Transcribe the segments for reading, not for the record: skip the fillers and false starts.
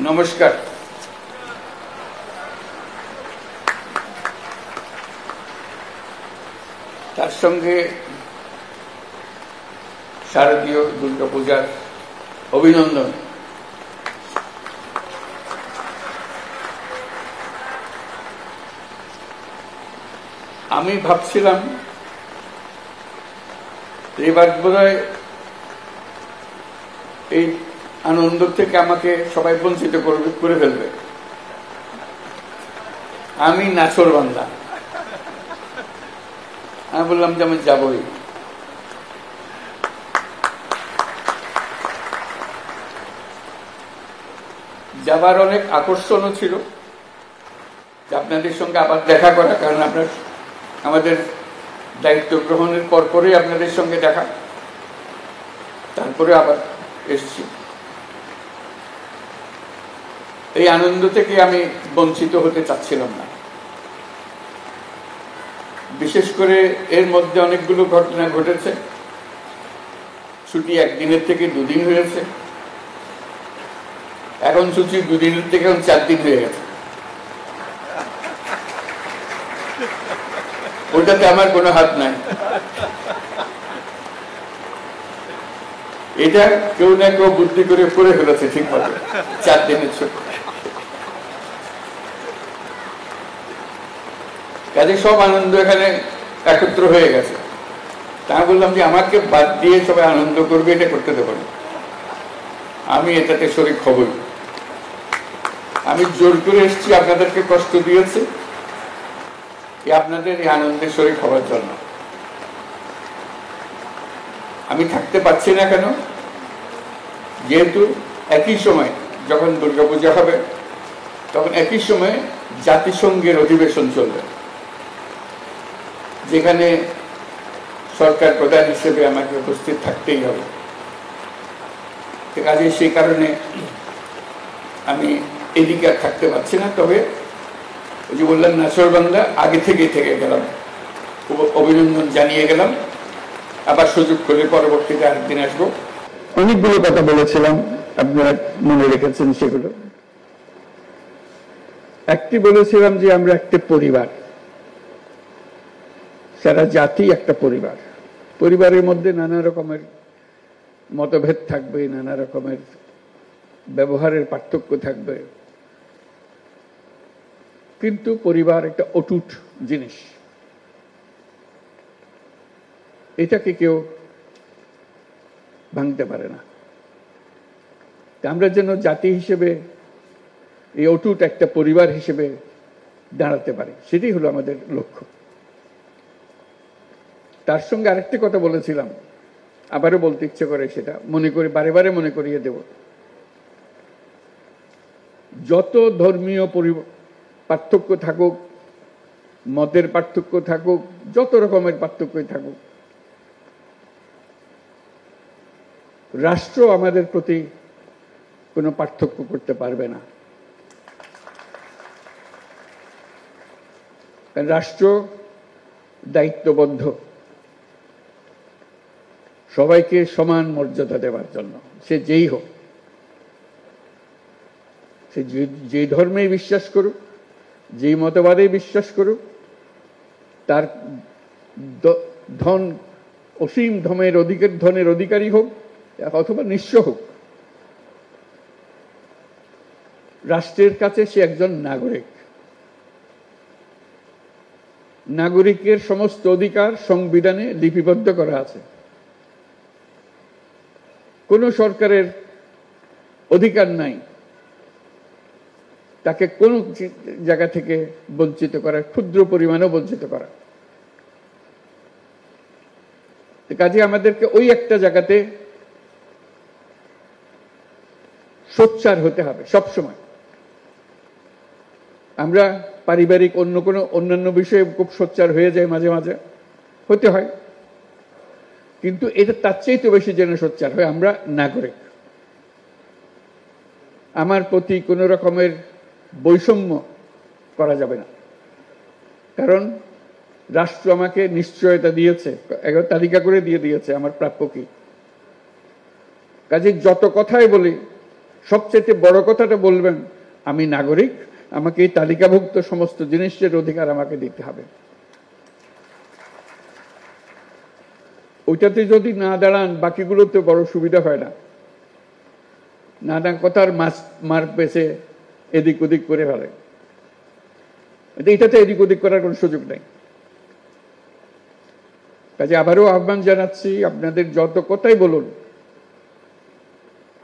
নমস্কার। তার সঙ্গে শারদীয় দুর্গাপূজার অভিনন্দন। আমি ভাবছিলাম এবার বোধহয় এই আনন্দ থেকে আমাকে সবাই বঞ্চিত করে ফেলবে। আমি নাছোড়বান্দা, আমি বললাম যে আমি যাবই। যাবার অনেক আকর্ষণও ছিল আপনাদের সঙ্গে আবার দেখা করা, কারণ আপনার আমাদের দায়িত্ব গ্রহণের পরপরই আপনাদের সঙ্গে দেখা, তারপরে আবার এসছি। এই আনন্দ থেকে আমি বঞ্চিত হতে চাচ্ছিলাম না। বিশেষ করে এর মধ্যে অনেকগুলো ঘটনা ঘটেছে। ছুটি একদিনের থেকে দুদিন হয়েছে, এখন ছুটি দুদিনের থেকে এখন 4 দিন হয়ে গেছে। ওটাতে আমার কোনো হাত নাই। এটা কেউ না কেউ বুদ্ধি করে ফেলেছে ঠিকভাবে। 4 দিনের ছুটি, কাজে সব আনন্দ এখানে একত্র হয়ে গেছে। তা বললাম যে আমাকে বাদ দিয়ে সবাই আনন্দ করবে, এটা করতে দেবো না। আমি এটাতে শরীক হবই। আমি জোর করে এসেছি, আপনাদেরকে কষ্ট দিয়েছি আপনাদের এই আনন্দের শরীক হওয়ার জন্য। আমি থাকতে পারছি না কেন? যেহেতু একই সময় যখন দুর্গাপূজা হবে তখন একই সময় জাতিসংঘের অধিবেশন চলবে, যেখানে সরকার প্রধান হিসেবে আমাকে উপস্থিত থাকতেই হবে। কাজে সেই কারণে আমি এদিকে আর থাকতে পারছি না। তবে ওই যে বললাম নাছোড়বান্দা, আগে থেকে গেলাম, অভিনন্দন জানিয়ে গেলাম। আবার সুযোগ পেলে পরবর্তীতে আরেকদিন আসবো। অনেকগুলো কথা বলেছিলাম, আপনারা মনে রেখেছেন সেগুলো। একটি বলেছিলাম যে আমরা একটা পরিবার, সারা জাতি একটা পরিবার। পরিবারের মধ্যে নানা রকমের মতভেদ থাকবে, নানা রকমের ব্যবহারের পার্থক্য থাকবে, কিন্তু পরিবার একটা অটুট জিনিস। এটাকে কেউ ভাঙতে পারে না। আমরা যেন জাতি হিসেবে এই অটুট একটা পরিবার হিসেবে দাঁড়াতে পারি, সেটাই হলো আমাদের লক্ষ্য। তার সঙ্গে আরেকটি কথা বলেছিলাম, আবারও বলতে ইচ্ছে করে, সেটা মনে করি, বারে বারে মনে করিয়ে দেব। যত ধর্মীয় পার্থক্য থাকুক, মতের পার্থক্য থাকুক, যত রকমের পার্থক্যই থাকুক, রাষ্ট্র আমাদের প্রতি কোনো পার্থক্য করতে পারবে না। রাষ্ট্র দায়িত্ববদ্ধ সবাইকে সমান মর্যাদা দেওয়ার জন্য, সে যেই হোক, সে যে ধর্মে বিশ্বাস করুক, যেই মতবাদে বিশ্বাস করুক, তার ধন অসীম ধনের অধিকারী হোক অথবা নিঃস্ব হোক, রাষ্ট্রের কাছে সে একজন নাগরিক। নাগরিকের সমস্ত অধিকার সংবিধানে লিপিবদ্ধ করা আছে। কোন সরকারের অধিকার নাই তাকে কোন জায়গা থেকে বঞ্চিত করা, ক্ষুদ্র পরিমাণও বঞ্চিত করা। কাজে আমাদেরকে ওই একটা জায়গাতে সোচ্চার হতে হবে সবসময়। আমরা পারিবারিক অন্যান্য বিষয়ে খুব সোচ্চার হয়ে যায়, মাঝে মাঝে হতে হয়, কিন্তু এটা তার চেয়ে তো বেশি যেন সোচ্চার হয় আমরা নাগরিক। আমার প্রতি কোনো রকমের বৈষম্য করা যাবে না, কারণ রাষ্ট্র আমাকে নিশ্চয়তা দিয়েছে, তালিকা করে দিয়েছে আমার প্রাপ্য কি। কাজে যত কথাই বলি সবচেয়ে বড় কথাটা বলবেন, আমি নাগরিক, আমাকে এই তালিকাভুক্ত সমস্ত জিনিসের অধিকার আমাকে দিতে হবে। ওইটাতে যদি না দাঁড়ান, বাকিগুলোতে বড় সুবিধা হয় না। নানা কথার মার পেছে এদিক ওদিক করে ফেলে, এটাতে এদিক ওদিক করার কোনো সুযোগ নেই। কাজে আবারও আহ্বান জানাচ্ছি, আপনাদের যত কথাই বলুন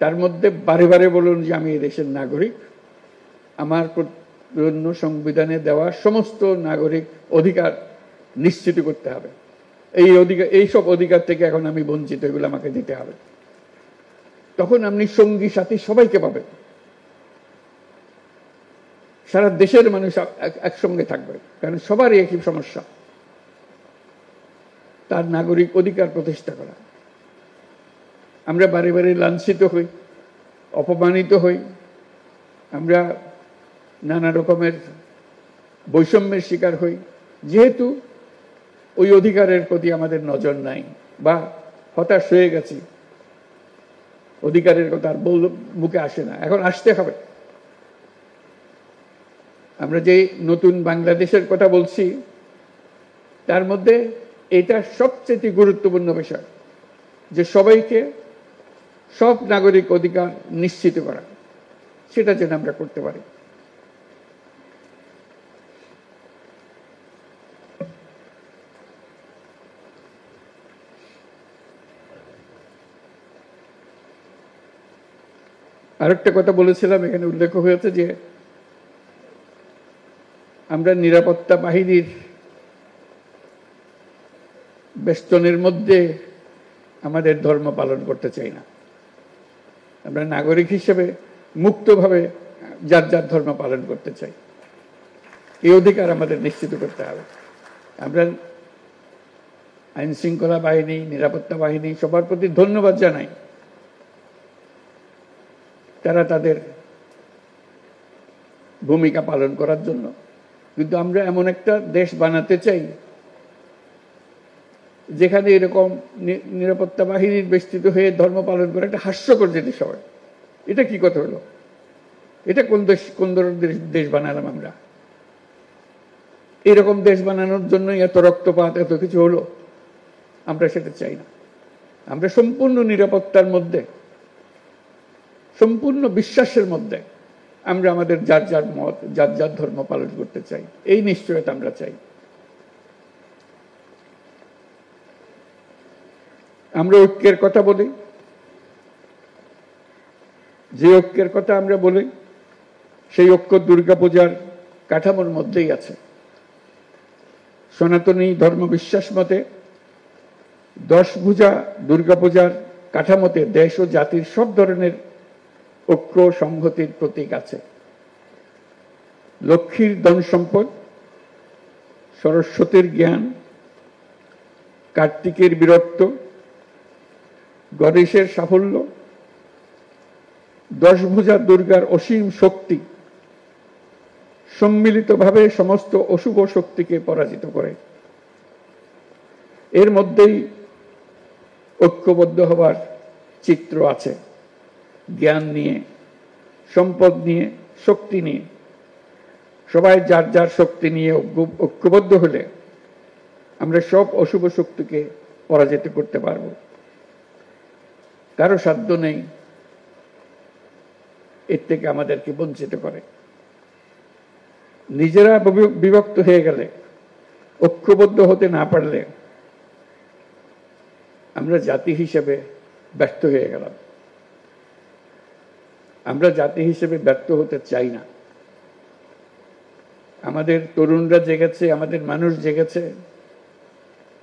তার মধ্যে বারে বারে বলুন যে আমি এই দেশের নাগরিক, আমার জন্য সংবিধানে দেওয়া সমস্ত নাগরিক অধিকার নিশ্চিত করতে হবে। এই অধিকার, এইসব অধিকার থেকে এখন আমি বঞ্চিত, এগুলো আমাকে দিতে হবে। তখন আপনি সঙ্গী সাথী সবাইকে পাবেন, সারা দেশের মানুষ একসঙ্গে থাকবে, কারণ সবারই একই সমস্যা, তার নাগরিক অধিকার প্রতিষ্ঠা করা। আমরা বারে বারে লাঞ্ছিত হই, অপমানিত হই, আমরা নানা রকমের বৈষম্যের শিকার হই, যেহেতু ওই অধিকারের প্রতি আমাদের নজর নাই বা হতাশ হয়ে গেছি, অধিকারের কথা আর মুখে আসে না। এখন আসতে হবে। আমরা যে নতুন বাংলাদেশের কথা বলছি, তার মধ্যে এটা সবচেয়ে গুরুত্বপূর্ণ বিষয়, যে সবাইকে সব নাগরিক অধিকার নিশ্চিত করা, সেটা যেন আমরা করতে পারি। আরেকটা কথা বলেছিলাম, এখানে উল্লেখ হয়েছে যে আমরা নিরাপত্তা বাহিনীর বেষ্টনের মধ্যে আমাদের ধর্ম পালন করতে চাই না। আমরা নাগরিক হিসেবে মুক্তভাবে যার যার ধর্ম পালন করতে চাই, এই অধিকার আমাদের নিশ্চিত করতে হবে। আমরা আইন শৃঙ্খলা বাহিনী, নিরাপত্তা বাহিনী সবার প্রতি ধন্যবাদ জানাই, তারা তাদের ভূমিকা পালন করার জন্য। কিন্তু আমরা এমন একটা দেশ বানাতে চাই যেখানে এরকম নিরাপত্তা বাহিনীর বেষ্টিত হয়ে ধর্ম পালন করে একটা হাস্যকর জিনিস হয়। এটা কি কথা হলো? এটা কোন ধরনের দেশ বানালাম আমরা? এরকম দেশ বানানোর জন্য এত রক্তপাত, এত কিছু হলো, আমরা সেটা চাই না। আমরা সম্পূর্ণ নিরাপত্তার মধ্যে, সম্পূর্ণ বিশ্বাসের মধ্যে আমরা আমাদের যার যার মত, যার যার ধর্ম পালন করতে চাই, এই নিশ্চয়তা আমরা চাই। আমরা ঐক্যের কথা বলি, যে ঐক্যের কথা আমরা বলি সেই ঐক্য দুর্গাপূজার কাঠামোর মধ্যেই আছে। সনাতনী ধর্ম বিশ্বাস মতে 10 ভুজা দুর্গাপূজার কাঠামোতে দেশ ও জাতির সব ধরনের ঐক্য সংহতির প্রতীক আছে। লক্ষ্মীর ধন সম্পদ, সরস্বতীর জ্ঞান, কার্তিকের বীরত্ব, গণেশের সাফল্য, 10 ভুজা দুর্গার অসীম শক্তি সম্মিলিতভাবে সমস্ত অশুভ শক্তিকে পরাজিত করে। এর মধ্যেই ঐক্যবদ্ধ হবার চিত্র আছে। জ্ঞান নিয়ে, সম্পদ নিয়ে, শক্তি নিয়ে, সবাই যার যার শক্তি নিয়ে ঐক্যবদ্ধ হলে আমরা সব অশুভ শক্তিকে পরাজিত করতে পারব। কারো সাধ্য নেই এর থেকে আমাদেরকে বঞ্চিত করে। নিজেরা বিভক্ত হয়ে গেলে, ঐক্যবদ্ধ হতে না পারলে আমরা জাতি হিসেবে ব্যর্থ হয়ে গেলাম। আমরা জাতি হিসেবে ব্যর্থ হতে চাই না। আমাদের তরুণরা জেগেছে, আমাদের মানুষ জেগেছে।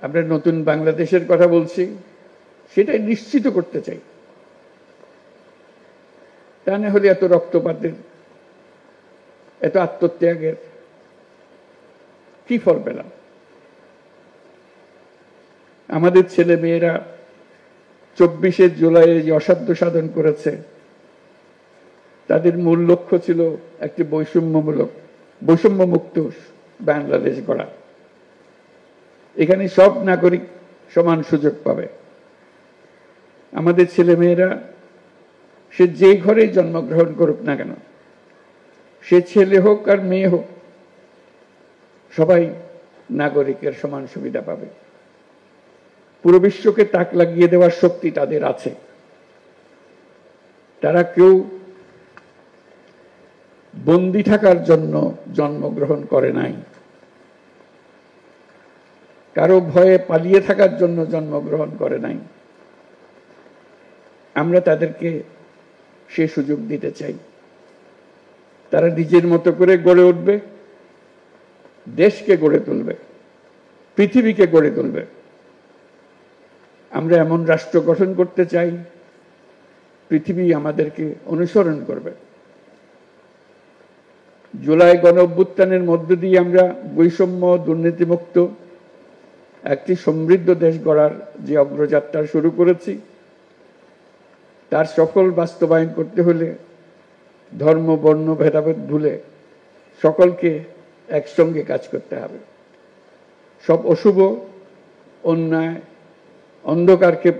আমরা নতুন বাংলাদেশের কথা বলছি, সেটাই নিশ্চিত করতে চাই। তা না হলে এত রক্তপাতের, এত আত্মত্যাগের কি ফল পেলাম? আমাদের ছেলে মেয়েরা 24শে জুলাই যে অসাধ্য সাধন করেছে, তাদের মূল লক্ষ্য ছিল একটি বৈষম্যমুক্ত বাংলাদেশ গড়া। এখানে সব নাগরিক সমান সুযোগ পাবে। আমাদের ছেলে মেয়েরা সে যে ঘরেই জন্মগ্রহণ করুক না কেন, সে ছেলে হোক আর মেয়ে হোক, সবাই নাগরিকের সমান সুবিধা পাবে। পুরো বিশ্বকে তাক লাগিয়ে দেওয়ার শক্তি তাদের আছে। তারা কেউ বন্দী থাকার জন্য জন্মগ্রহণ করে নাই, কারো ভয়ে পালিয়ে থাকার জন্য জন্মগ্রহণ করে নাই। আমরা তাদেরকে সে সুযোগ দিতে চাই। তারা নিজের মতো করে গড়ে উঠবে, দেশকে গড়ে তুলবে, পৃথিবীকে গড়ে তুলবে। আমরা এমন রাষ্ট্র গঠন করতে চাই, পৃথিবী আমাদেরকে অনুসরণ করবে। জুলাই গণ অভ্যুত্থানের মধ্য দিয়ে আমরা বৈষম্য, দুর্নীতিমুক্ত একটি সমৃদ্ধ দেশ গড়ার যে অগ্রযাত্রা শুরু করেছি, তার সফল বাস্তবায়ন করতে হলে ধর্ম, বর্ণ ভেদাভেদ ভুলে সকলকে একসঙ্গে কাজ করতে হবে। সব অশুভ, অন্যায়, অন্ধকারকে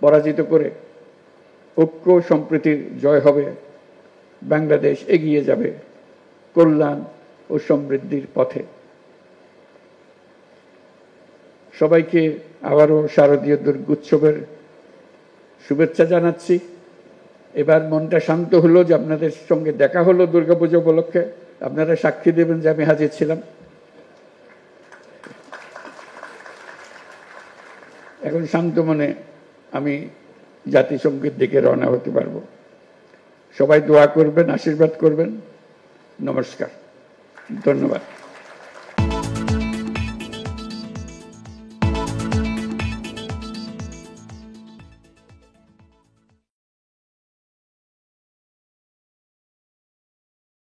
পরাজিত করে ঐক্য সম্প্রীতির জয় হবে। বাংলাদেশ এগিয়ে যাবে কল্যাণ ও সমৃদ্ধির পথে। সবাইকে আবারও শারদীয় দুর্গোৎসবের শুভেচ্ছা জানাচ্ছি। এবার মনটা শান্ত হলো যে আপনাদের সঙ্গে দেখা হলো দুর্গাপুজো উপলক্ষে। আপনারা সাক্ষী দেবেন যে আমি হাজির ছিলাম। এখন শান্ত মনে আমি জাতিসংগীত দিকে রওনা হতে পারবো। সবাই দোয়া করবেন, আশীর্বাদ করবেন। নমস্কার, ধন্যবাদ।